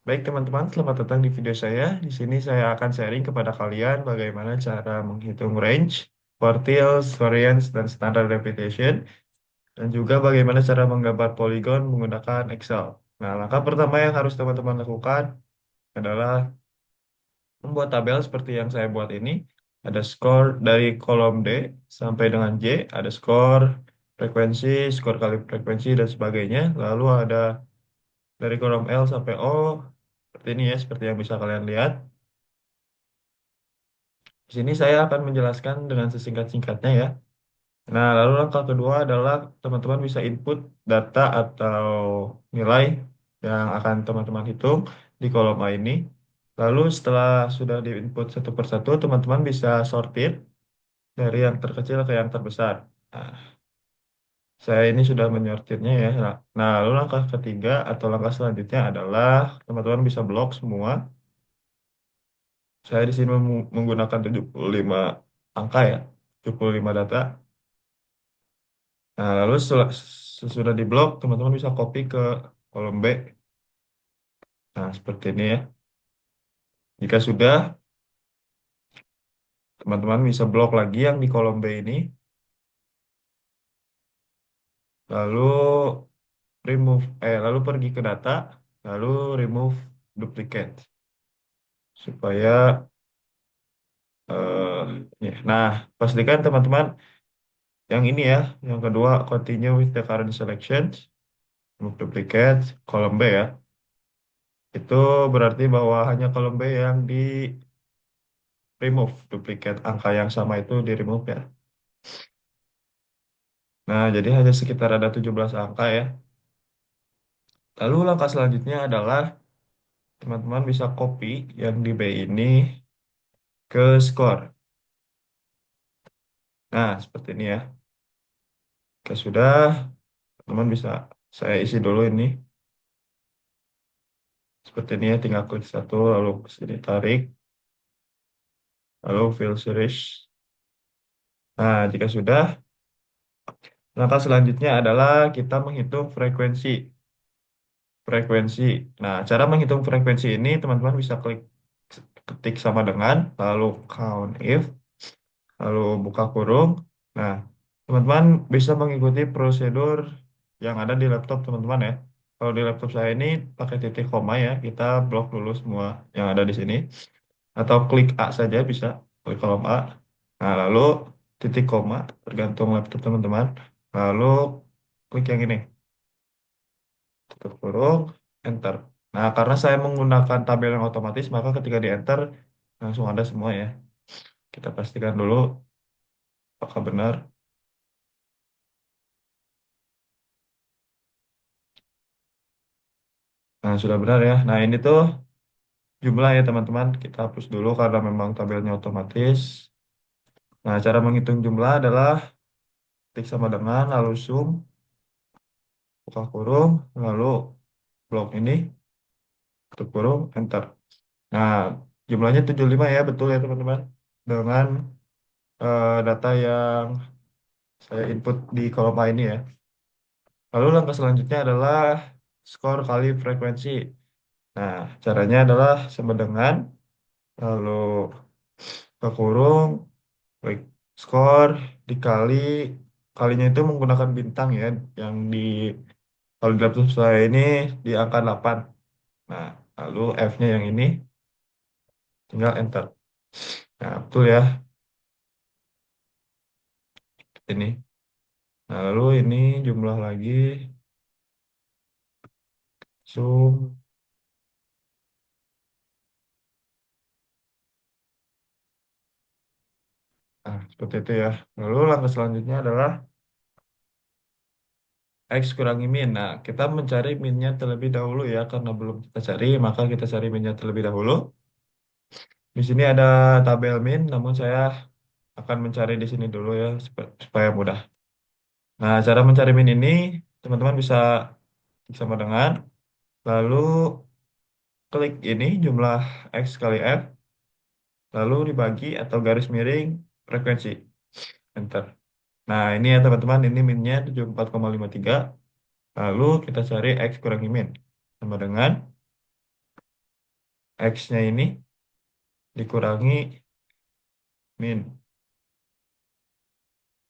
Baik teman-teman, selamat datang di video saya. Di sini saya akan sharing kepada kalian bagaimana cara menghitung range, quartiles, variance, dan standard deviation, dan juga bagaimana cara menggambar polygon menggunakan Excel. Nah, langkah pertama yang harus teman-teman lakukan adalah membuat tabel seperti yang saya buat ini. Ada skor dari kolom D sampai dengan J, ada skor, frekuensi, skor kali frekuensi, dan sebagainya. Lalu ada dari kolom L sampai O, seperti ini ya, seperti yang bisa kalian lihat. Di sini saya akan menjelaskan dengan sesingkat-singkatnya ya. Nah, lalu langkah kedua adalah teman-teman bisa input data atau nilai yang akan teman-teman hitung di kolom A ini. Lalu setelah sudah diinput satu persatu, teman-teman bisa sortir dari yang terkecil ke yang terbesar. Nah, saya ini sudah menyortirnya ya. Nah, lalu langkah ketiga atau langkah selanjutnya adalah teman-teman bisa blok semua. Saya di sini menggunakan 75 angka ya, 75 data. Nah, lalu sesudah diblok, teman-teman bisa copy ke kolom B. Nah, seperti ini ya. Jika sudah, teman-teman bisa blok lagi yang di kolom B ini. Lalu lalu pergi ke data, lalu remove duplicate supaya ya. Nah, pastikan teman-teman yang ini ya, yang kedua continue with the current selections, remove duplicate, kolom B ya. Itu berarti bahwa hanya kolom B yang di remove, duplicate angka yang sama itu di remove ya. Nah, jadi hanya sekitar ada 17 angka ya. Lalu langkah selanjutnya adalah teman-teman bisa copy yang di B ini ke score. Nah, seperti ini ya. Oke, sudah, teman bisa saya isi dulu ini. Seperti ini ya, tinggal klik satu, lalu ke sini tarik, lalu fill series. Nah, jika sudah, langkah selanjutnya adalah kita menghitung frekuensi. Frekuensi. Nah, cara menghitung frekuensi ini teman-teman bisa klik ketik sama dengan, lalu count if, lalu buka kurung. Nah, teman-teman bisa mengikuti prosedur yang ada di laptop teman-teman ya. Kalau di laptop saya ini pakai titik koma ya, kita blok dulu semua yang ada di sini. Atau klik A saja bisa, klik kolom A. Nah, lalu titik koma, tergantung laptop teman-teman. Lalu klik yang ini, tutup kurung, enter. Nah, karena saya menggunakan tabel yang otomatis, maka ketika di enter langsung ada semua ya. Kita pastikan dulu apakah benar. Nah, sudah benar ya. Nah, ini tuh jumlah ya teman-teman. Kita hapus dulu karena memang tabelnya otomatis. Nah, cara menghitung jumlah adalah ketik sama dengan, lalu zoom, buka kurung, lalu blok ini, tutup kurung, enter. Nah, jumlahnya 75 ya, betul ya teman-teman. Dengan data yang saya input di kolom A ini ya. Lalu langkah selanjutnya adalah skor kali frekuensi. Nah, caranya adalah sama dengan, lalu buka kurung, klik skor dikali, kalinya itu menggunakan bintang ya, yang di kalau di laptop saya ini di angka 8. Nah, lalu F-nya yang ini tinggal enter. Nah, betul ya ini. Nah, lalu ini jumlah lagi zoom. Nah, seperti itu ya. Lalu langkah selanjutnya adalah X kurangi min. Nah, kita mencari minnya terlebih dahulu ya, karena belum kita cari, maka kita cari minnya terlebih dahulu. Di sini ada tabel min, namun saya akan mencari di sini dulu ya, supaya mudah. Nah, cara mencari min ini, teman-teman bisa klik sama dengan, lalu klik ini jumlah X kali F, lalu dibagi atau garis miring frekuensi. Enter. Nah, ini ya teman-teman, ini minnya 74,53. Lalu kita cari X kurangi min. Sama dengan X-nya ini dikurangi min.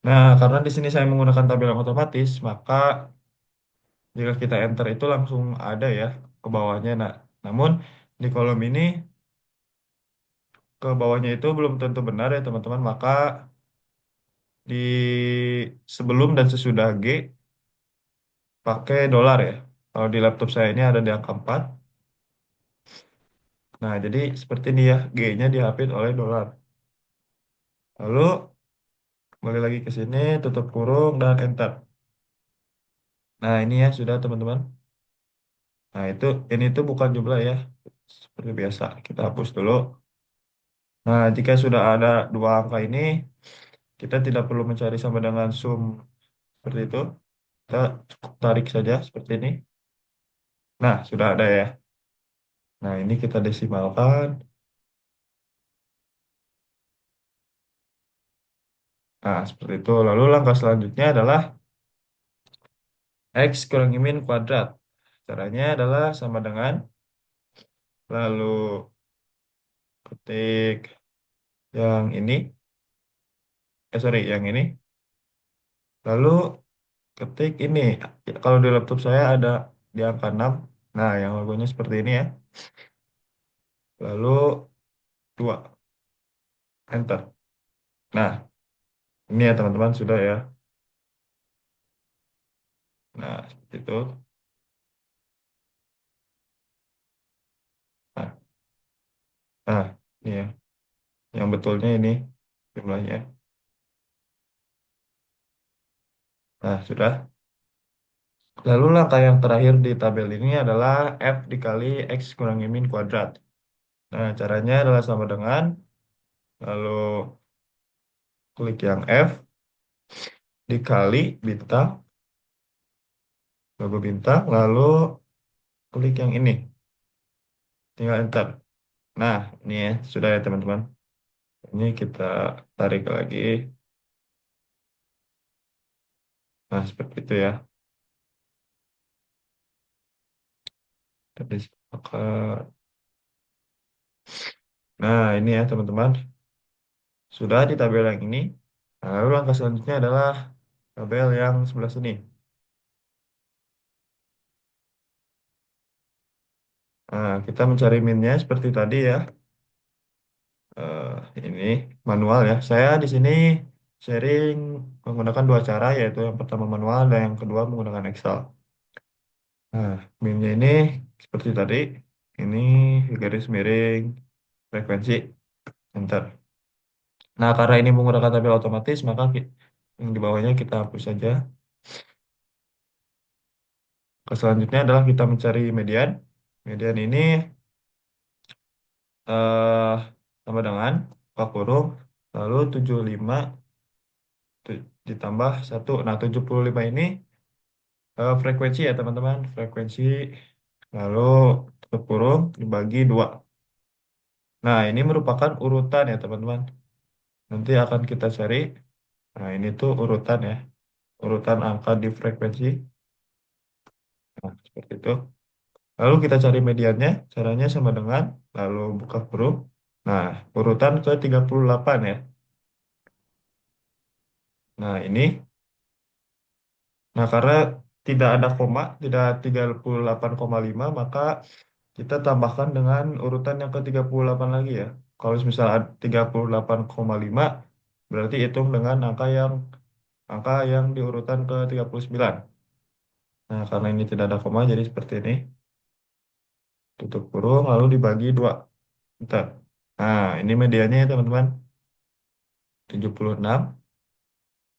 Nah, karena di sini saya menggunakan tabel yang otomatis, maka jika kita enter itu langsung ada ya ke bawahnya. Nah, namun di kolom ini ke bawahnya itu belum tentu benar ya teman-teman. Maka di sebelum dan sesudah G pakai dolar ya. Kalau di laptop saya ini ada di angka 4. Nah, jadi seperti ini ya, G-nya dihapus oleh dolar. Lalu kembali lagi ke sini, tutup kurung dan enter. Nah, ini ya sudah teman-teman. Nah, ini tuh bukan jumlah ya. Seperti biasa, kita hapus dulu. Nah, jika sudah ada dua angka ini, kita tidak perlu mencari sama dengan sum seperti itu. Kita cukup tarik saja seperti ini. Nah, sudah ada ya. Nah, ini kita desimalkan. Nah, seperti itu. Lalu langkah selanjutnya adalah X kurangi min kuadrat. Caranya adalah sama dengan, lalu ketik yang ini, sorry, yang ini. Lalu ketik ini. Kalau di laptop saya ada di angka 6. Nah, yang logonya seperti ini ya. Lalu 2, enter. Nah, ini ya teman-teman sudah ya. Nah, seperti itu. Nah, nah, ini ya. Yang betulnya ini jumlahnya. Nah, sudah. Lalu langkah yang terakhir di tabel ini adalah F dikali X kurangi min kuadrat. Nah, caranya adalah sama dengan, lalu klik yang F dikali bintang, logo bintang, lalu klik yang ini, tinggal enter. Nah, ini ya, sudah ya teman-teman. Ini kita tarik lagi. Nah, seperti itu ya. Tadi sepakat. Nah, ini ya teman-teman. Sudah di tabel yang ini. Nah, lalu langkah selanjutnya adalah tabel yang sebelah sini. Nah, kita mencari minnya seperti tadi ya. Eh, ini manual ya. Saya di sini sharing menggunakan dua cara, yaitu yang pertama manual dan yang kedua menggunakan Excel. Nah, minnya ini seperti tadi. Ini garis miring frekuensi enter. Nah, karena ini menggunakan tabel otomatis, maka yang di bawahnya kita hapus saja. Selanjutnya adalah kita mencari median. Median ini eh sama dengan buka kurung, lalu 75 ditambah satu. Nah, 75 ini frekuensi ya teman-teman. Frekuensi, lalu tutup kurung dibagi 2. Nah, ini merupakan urutan ya teman-teman. Nanti akan kita cari. Nah, ini tuh urutan ya. Urutan angka di frekuensi. Nah, seperti itu. Lalu kita cari mediannya. Caranya sama dengan, lalu buka kurung. Nah, urutan ke 38 ya. Nah, ini. Nah, karena tidak ada koma, tidak 38,5, maka kita tambahkan dengan urutan yang ke 38 lagi ya. Kalau misal ada 38,5, berarti hitung dengan angka yang di urutan ke 39. Nah, karena ini tidak ada koma, jadi seperti ini. Tutup kurung, lalu dibagi 2. Bentar. Nah, ini medianya ya teman-teman. 76.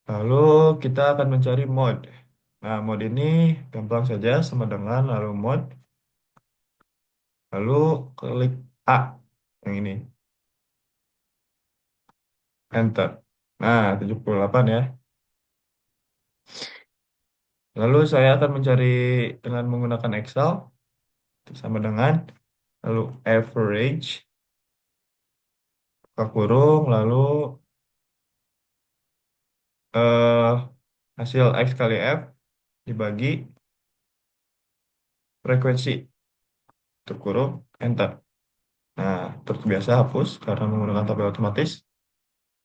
Lalu kita akan mencari mode. Nah, mode ini gampang saja sama dengan lalu mode, lalu klik A yang ini, enter. Nah, 78 ya. Lalu saya akan mencari dengan menggunakan Excel sama dengan lalu average buka kurung, lalu eh, hasil X kali F dibagi frekuensi tutup kurung, enter. Nah, terbiasa hapus karena menggunakan tabel otomatis.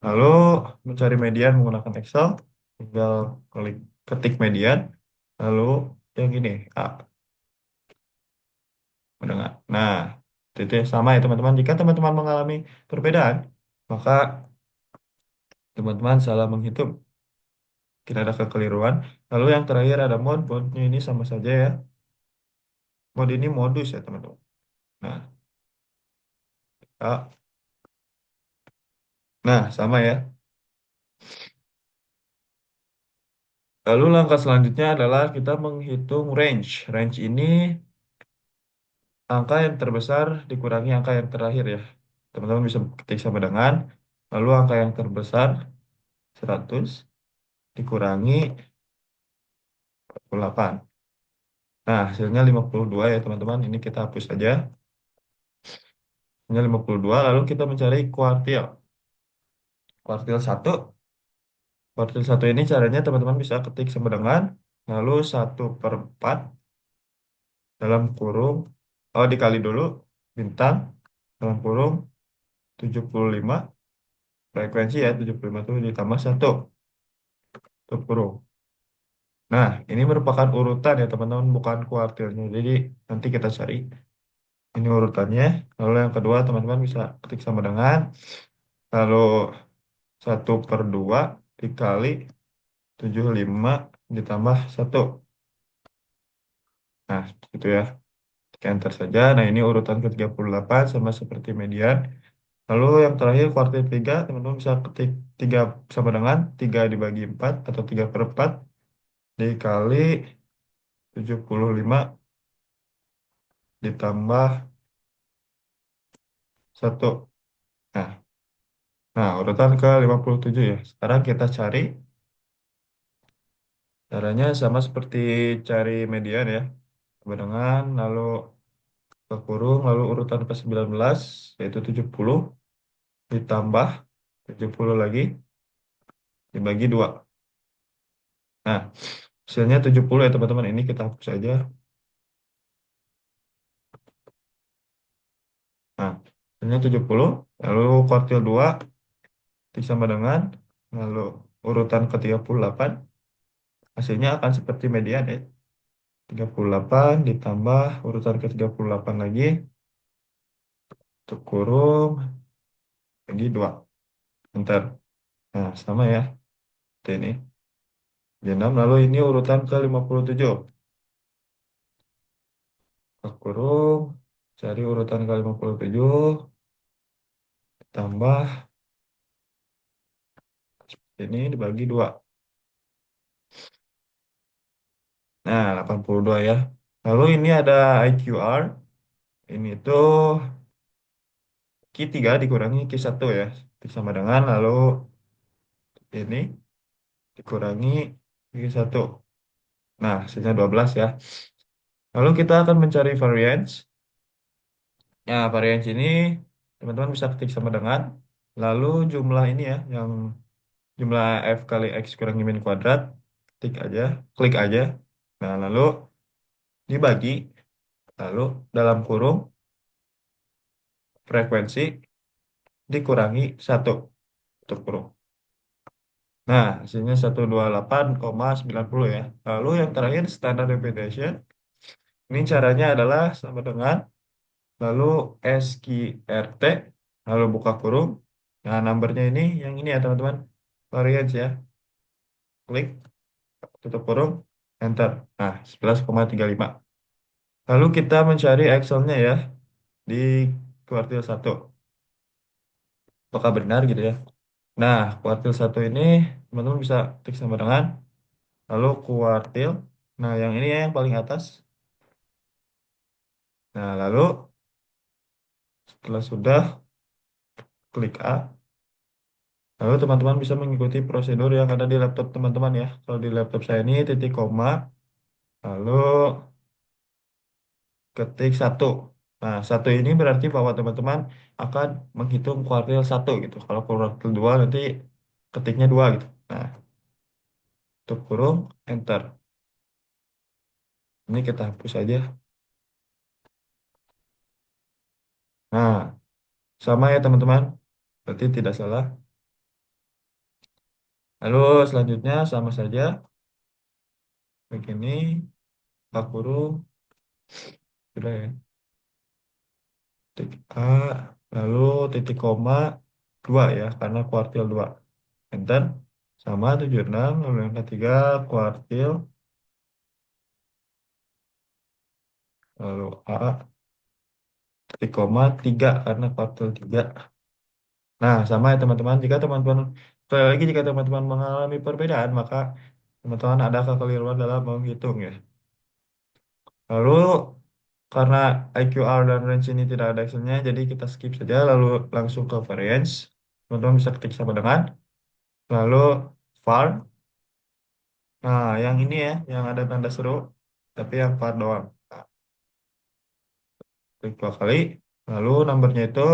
Lalu mencari median menggunakan Excel, tinggal klik ketik median, lalu yang ini A, mendengar. Nah, itu ya, sama ya teman-teman. Jika teman-teman mengalami perbedaan, maka teman-teman salah menghitung. Kita ada kekeliruan. Lalu yang terakhir ada mode ini sama saja ya. Mode ini modus ya teman-teman. Nah, A. Nah, sama ya. Lalu langkah selanjutnya adalah kita menghitung range. Range ini angka yang terbesar dikurangi angka yang terakhir ya. Teman-teman bisa ketik sama dengan. Lalu angka yang terbesar 100 dikurangi 48. Nah, hasilnya 52 ya teman-teman. Ini kita hapus saja. Hasilnya 52. Lalu kita mencari kuartil. Kuartil satu. Kuartil satu ini caranya teman-teman bisa ketik sama dengan. Lalu 1/4 dalam kurung. Oh, dikali dulu. Bintang. Dalam kurung 75. Frekuensi ya. 75 itu ditambah satu. Tutup kurung. Nah, ini merupakan urutan ya teman-teman. Bukan kuartilnya. Jadi nanti kita cari. Ini urutannya. Lalu yang kedua teman-teman bisa ketik sama dengan. Lalu 1/2 dikali 75 ditambah satu. Nah, gitu ya. Tekan enter saja. Nah, ini urutan ke 38 sama seperti median. Lalu yang terakhir kuartil 3, teman-teman bisa ketik 3 sama dengan 3 dibagi 4 atau 3/4 dikali 75 ditambah satu. Nah, urutan ke 57 ya. Sekarang kita cari caranya sama seperti cari median ya. Kebarengan, lalu ke kurung, lalu urutan ke 19 yaitu 70 ditambah 70 lagi dibagi 2. Nah, hasilnya 70 ya teman-teman. Ini kita hapus saja. Nah, hasilnya 70. Lalu kuartil 2 sama dengan, lalu urutan ke 38 hasilnya akan seperti median ya. 38 ditambah urutan ke 38 lagi, untuk kurung, bagi 2. Enter. Nah, sama ya. Ini. Jadi 6. Lalu ini urutan ke 57. Kurung, cari urutan ke 57, tambah ini dibagi 2. Nah, 82 ya. Lalu ini ada IQR. Ini tuh Q3 dikurangi Q1 ya. Sama dengan lalu ini dikurangi Q1. Nah, hasilnya 12 ya. Lalu kita akan mencari variance. Ya, variance ini teman-teman bisa ketik sama dengan. Lalu jumlah ini ya, yang jumlah F kali X kurang min kuadrat. Ketik aja, klik aja. Nah, lalu dibagi, lalu dalam kurung frekuensi dikurangi satu, tutup kurung. Nah, hasilnya 128,90 ya. Lalu yang terakhir standard deviation. Ini caranya adalah sama dengan lalu SQRT, lalu buka kurung. Nah, numbernya ini yang ini ya teman-teman. Variance ya. Klik, tutup kurung, enter. Nah, 11,35. Lalu kita mencari Excel-nya ya di kuartil satu. Apakah benar gitu ya? Nah, kuartil satu ini teman-teman bisa klik sama dengan lalu kuartil. Nah, yang ini ya yang paling atas. Nah, lalu setelah sudah klik A, lalu teman-teman bisa mengikuti prosedur yang ada di laptop teman-teman ya. Kalau di laptop saya ini titik koma, lalu ketik satu. Nah, satu ini berarti bahwa teman-teman akan menghitung kuartil satu gitu. Kalau kuartil 2 nanti ketiknya 2 gitu. Nah, tutup kurung, enter. Ini kita hapus aja. Nah, Sama ya teman-teman. Berarti tidak salah. Lalu selanjutnya sama saja. Begini, tak kurung, sudah ya. Titik A, lalu titik koma, 2 ya, karena kuartil 2. Enter, sama 76, lalu yang ketiga kuartil, lalu A, titik koma, 3, karena kuartil 3. Nah, sama ya teman-teman, jika teman-teman, sekali lagi jika teman-teman mengalami perbedaan, maka teman-teman ada kekeliruan dalam menghitung ya. Lalu, karena IQR dan range ini tidak ada actionnya, jadi kita skip saja, lalu langsung ke variance. Teman-teman bisa ketik sama dengan, lalu var. Nah, yang ini ya, yang ada tanda seru, tapi yang var doang. Nah, klik 2 kali, lalu nomornya itu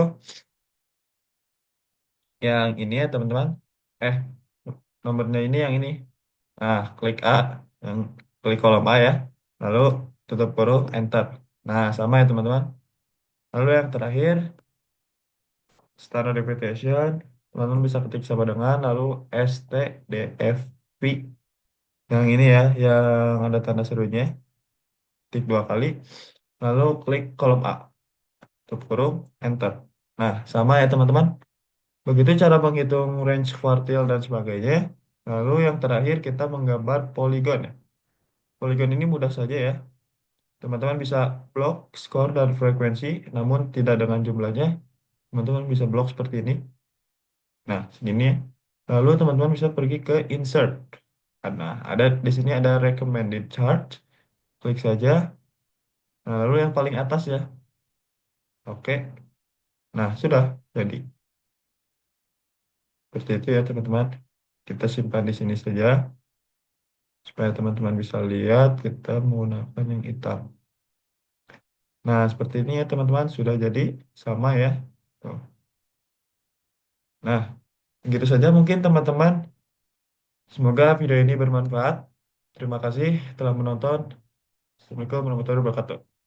yang ini ya teman-teman. Eh, nomornya ini yang ini. Nah, klik A, yang klik kolom A ya. Lalu tutup kurung, enter. Nah, sama ya teman-teman. Lalu yang terakhir, standard deviation. Teman-teman bisa ketik sama dengan, lalu STDFV. Yang ini ya, yang ada tanda serunya. Klik 2 kali, lalu klik kolom A. Tutup kurung, enter. Nah, sama ya teman-teman. Begitu cara menghitung range kuartil dan sebagainya. Lalu yang terakhir kita menggambar poligon ya. Poligon ini mudah saja ya. Teman-teman bisa blok, skor, dan frekuensi, namun tidak dengan jumlahnya. Teman-teman bisa blok seperti ini. Nah, segini ya. Lalu teman-teman bisa pergi ke insert. Nah, ada di sini ada recommended chart. Klik saja. Nah, lalu yang paling atas ya. Oke. Nah, sudah jadi. Seperti itu ya teman-teman. Kita simpan di sini saja supaya teman-teman bisa lihat kita menggunakan yang hitam. Nah, seperti ini ya teman-teman, sudah jadi sama ya. Tuh. Nah, begitu saja mungkin teman-teman. Semoga video ini bermanfaat. Terima kasih telah menonton. Assalamualaikum warahmatullahi wabarakatuh.